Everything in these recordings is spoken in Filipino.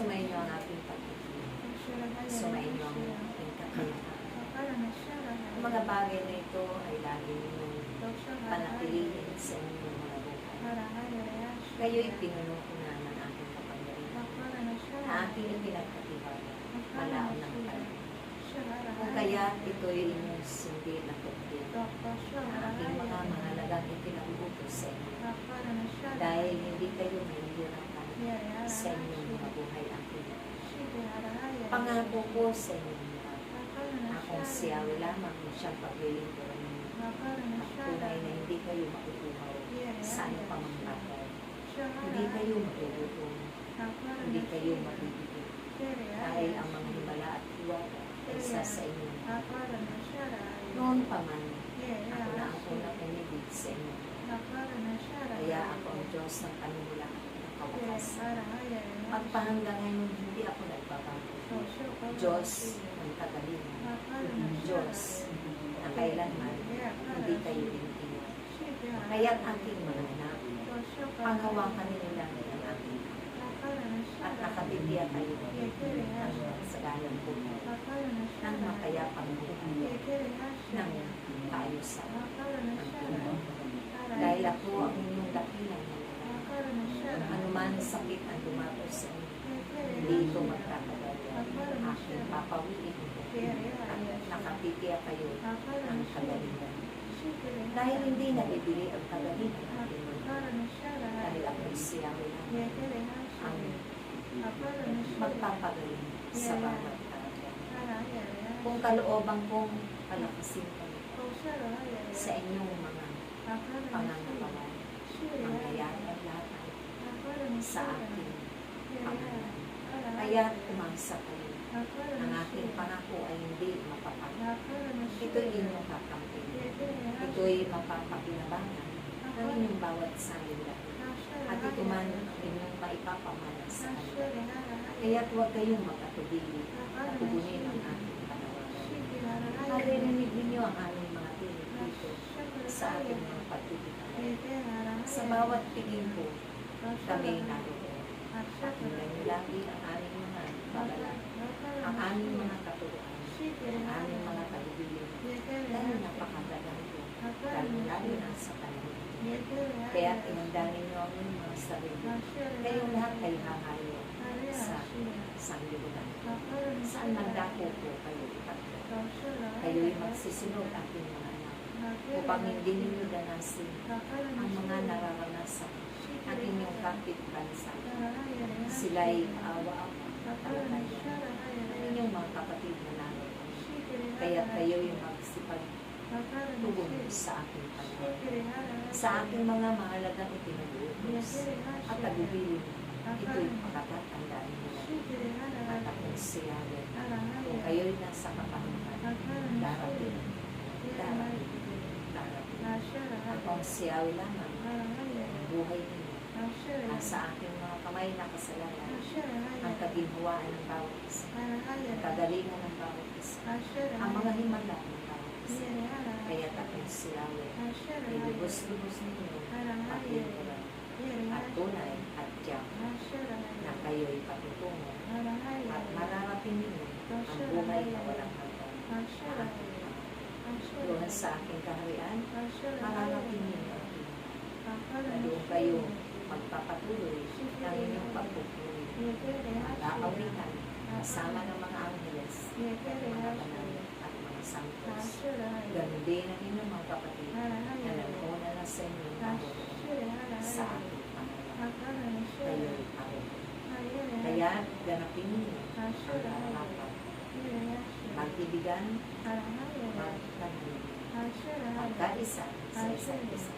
Sumayin niyo ang ating pagtitiwala. Sumayin niyo ang ating kapayapaan. Ang mga bagay na ito ay lagi ninyong panatilihin sa inyong mga buhay. Kayo'y pinuno ko na ng aking kapangyarihan. Na aking ipinagkatiwala, malaon ng panahon. Kung kaya ito'y inyong sindi na tuktin, na aking mga mahalagang ipinagutos sa inyo. Dahil hindi kayo mahihirapan sa inyong mga buhay aking. Pangako ko sa inyong mga akong siyawi lamang siyang paglilingkuran ninyo. At tunay na hindi kayo makukuhaw sa ano pa mang bagay. Hindi kayo matugutom, hindi kayo mabibigit. Dahil ang mga himala at hiwaga ay isa sa inyo. Noon pa man, ako na ang unang umibig sa inyo. Kaya ako ang Diyos ng paninilang at kawakas. Magpahanggang ngayon, hindi ako nagbabago. Diyos ng kagalingan. Diyos na kailanman hindi kayo iniiwan. Kaya't aking mga anak, panghawakan ninyo lang ang aking at nakatitiya kayo ng sagalang buhay, ng mapayapang buhay, ng kaayusan, ng tunay. Dahil ako ang inyong dakilang anuman sakit ang dumapo sa inyo, hindi ito magkakagal. Aking papawiin ito at nakatitiya kayo ng kagalingan. Dahil hindi nabibili ang kagalingan natin, dahil ako'y siyawi lang ang magpapagaling sa bawat karagyan. Kung kalooban kong palakasin kayo sa inyong mga pangangatawan, mangyayari ang lahat sa akin pangalan. Kaya umasa kayo. Ang aking pangako ay hindi mapapagod. Ito'y inyong kakampi. Ito'y mapapakinabangan ng inyong bawat salila. At ito man ang inyong maipapamana sa kanila. Kaya't huwag kayong magkatubili at tugunin ang aking panawagan. Maririnig ninyo ang aming mga tinig dito sa ating mga pagtitipala. Sa bawat tingin po, kami naroon. Pakinggan niyo lagi ang aming mga babala, ang aming mga katuruan, ang aming mga talubilin. Dahil napakaganda ito, lalo na sa panahon. Kaya tinanda ninyo ang inyong mga sarili. Kayong lahat ay hahayo sa sanglibutan. Saan man dako po kayo itatlo. Kayo'y magsisunod aking mga anak, upang hindi ninyo danasin ang mga nararanasan ang inyong kapit-bansa. Sila'y kaawa-awa at talakayan ang inyong mga kapatid na naroon. Kaya kayo'y magsipag-tugon sa aking panahon. Sa aking mga mahalagang ipinagutos at tagubilin, ito'y pakatatandaan nyo. At akong siyawi, kung kayo'y nasa kapahangkan, darating. Akong siyawi lamang, buhay ninyo. At sa aking mga kamay na kasalanan, ang kaginhawaan ng bawat isa, ang kagalingan ng bawat isa, ang mga himala ng bawat isa. Kaya akong siyawi, ay lubos-lubos ninyo, paglingkuran, at tunay at tiyak, na kayo'y patutungo, at mararating ninyo ang buhay na walang hanggan na aking doon sa aking kaharian, mararating ninyo ang inyong. Na doon kayo magpapatuloy ng inyong pagpupuri. Mag-aawitan kasama ng mga angeles, mga banal at mga santos. Ganun din ang inyong mga kapatid na nag-una na sa inyong naroon sa aking Panginoon. Kayo'y ako. Kaya ganapin ninyo ang harapan. Mag-ibigan, magtanong, magkaisa sa isa't isa.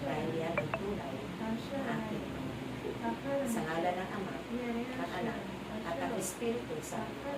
Dahil yan ang tulay ng ating Panginoon. Sa ngalan ng Ama, at Anak, at ang Espiritu Santo.